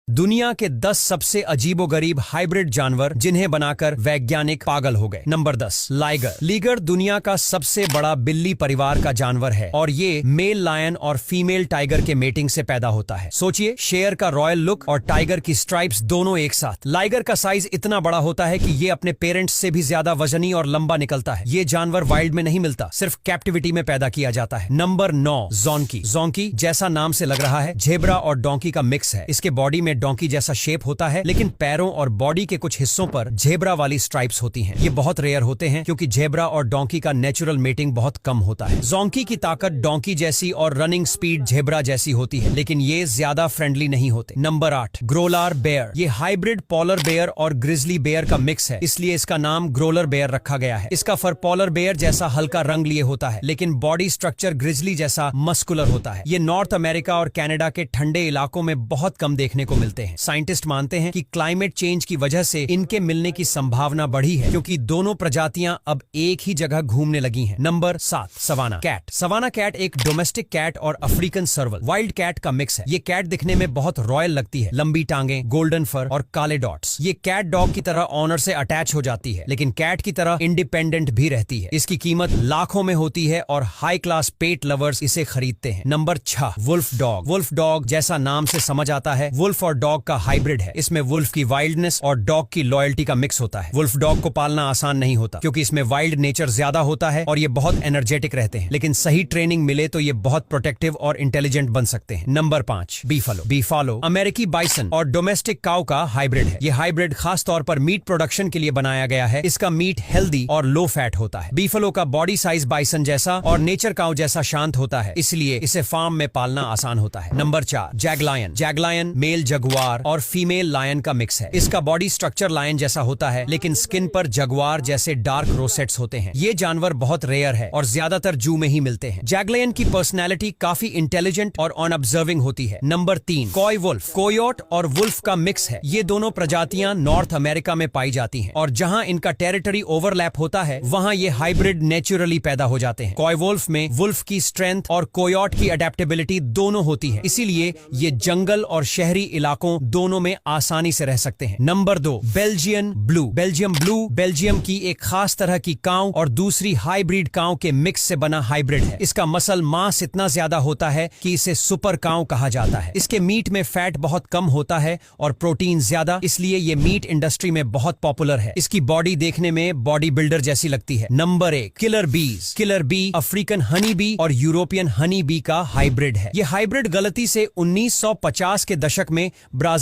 दुनिया के 10 सबसे अजीबोगरीब हाइब्रिड जानवर जिन्हें बनाकर वैज्ञानिक पागल हो गए। Number 10, liger. लीगर दुनिया का सबसे बड़ा बिल्ली परिवार का जानवर है और ये मेल लायन और फीमेल टाइगर के मेटिंग से पैदा होता है। सोचिए, शेर का रॉयल लुक और टाइगर की स्ट्राइप्स दोनों एक साथ। लाइगर का साइज इतना बड़ा होता है कि ये अपने पेरेंट्स से भी ज्यादा वजनी और लंबा निकलता है। ये जानवर वाइल्ड में नहीं मिलता, सिर्फ कैप्टिविटी में पैदा किया जाता है। नंबर 9, जोंकी। जोंकी जैसा नाम से लग रहा है, जेब्रा और डोंकी का मिक्स है। इसके बॉडी में डोंकी जैसा शेप होता है, लेकिन पैरों और बॉडी के कुछ हिस्सों पर जेब्रा वाली स्ट्राइप्स होती हैं। ये बहुत रेयर होते हैं क्योंकि जेब्रा और डोंकी का नेचुरल मेटिंग बहुत कम होता है। जोंकी की ताकत डोंकी जैसी और रनिंग स्पीड जेब्रा जैसी होती है, लेकिन ये ज्यादा फ्रेंडली नहीं होते। Number 8, grolar bear. ये हाइब्रिड पॉलर बेयर और ग्रिजली बेयर का मिक्स है, इसलिए इसका नाम ग्रोलर बेयर रखा गया है। इसका फर पॉलर बेयर जैसा हल्का रंग लिए होता है, लेकिन बॉडी स्ट्रक्चर ग्रिजली जैसा मस्कुलर होता है। ये नॉर्थ अमेरिका और कनाडा के ठंडे इलाकों में बहुत कम देखने को मिलते हैं। साइंटिस्ट मानते हैं कि क्लाइमेट चेंज की वजह से इनके मिलने की संभावना बढ़ी है, क्योंकि दोनों प्रजातियां अब एक ही जगह घूमने लगी हैं। Number 7, savannah cat. Savannah cat एक डोमेस्टिक कैट और अफ्रीकन सर्वल वाइल्ड कैट का मिक्स है। ये कैट दिखने में बहुत रॉयल लगती है, लंबी टांगे, गोल्डन फर और काले डॉट्स। ये कैट डॉग की तरह ऑनर से अटैच हो जाती है, लेकिन कैट की तरह इंडिपेंडेंट भी रहती है। इसकी कीमत लाखों में होती है और हाई क्लास पेट लवर्स इसे खरीदते हैं। Number 6, wolf dog. Wolf dog जैसा नाम से समझ आता है, वुल्फ और डॉग का हाइब्रिड है। इसमें वुल्फ की वाइल्डनेस और डॉग की लॉयल्टी का मिक्स होता है। वुल्फ डॉग को पालना आसान नहीं होता, क्योंकि इसमें वाइल्ड नेचर ज्यादा होता है और ये बहुत एनर्जेटिक रहते हैं, लेकिन सही ट्रेनिंग मिले तो ये बहुत प्रोटेक्टिव और इंटेलिजेंट बन सकते हैं। नंबर 5, बीफालो। बीफालो अमेरिकी बाइसन और डोमेस्टिक काउ का हाइब्रिड है। ये हाइब्रिड खास तौर पर मीट प्रोडक्शन के लिए बनाया गया है। इसका मीट हेल्दी और लो फैट होता है। बीफालो का बॉडी साइज बाइसन जैसा और नेचर काउ जैसा शांत होता है, इसलिए इसे फार्म में पालना आसान होता है। नंबर 4, जैगलायन। जैगलायन मेल जगुआर और फीमेल लायन का मिक्स है। इसका बॉडी स्ट्रक्चर लायन जैसा होता है, लेकिन स्किन पर जगुआर जैसे डार्क रोसेट्स होते हैं। ये जानवर बहुत रेयर है और ज्यादातर जू में ही मिलते हैं। जैगलायन की पर्सनैलिटी काफी इंटेलिजेंट और ऑन ऑब्जर्विंग होती है। Number 3, coy wolf. कोयोट और वुल्फ का मिक्स है। ये दोनों प्रजातियां नॉर्थ अमेरिका में पाई जाती हैं, और जहां इनका टेरिटरी ओवरलैप होता है, वहां ये हाइब्रिड नेचुरली पैदा हो जाते हैं। कॉय वुल्फ में वुल्फ की स्ट्रेंथ और कोयोट की अडेप्टेबिलिटी दोनों होती है, इसीलिए ये जंगल और शहरी इलाकों दोनों में आसानी से रह सकते हैं। Number 2, Belgian blue. Belgium blue Belgium की एक खास तरह की काऊ और दूसरी हाइब्रिड काऊ के मिक्स से बना हाइब्रिड है। इसका मसल मास इतना ज्यादा होता है कि इसे सुपर काऊ कहा जाता है। इसके मीट में फैट बहुत कम होता है और प्रोटीन ज्यादा, इसलिए ये मीट इंडस्ट्री में बहुत पॉपुलर है। इसकी बॉडी देखने में बॉडी बिल्डर जैसी लगती है। Number 1, killer bees. Killer bee African honey bee और यूरोपियन हनी बी का हाइब्रिड है। ये हाइब्रिड गलती से 1950 के दशक में ब्राजील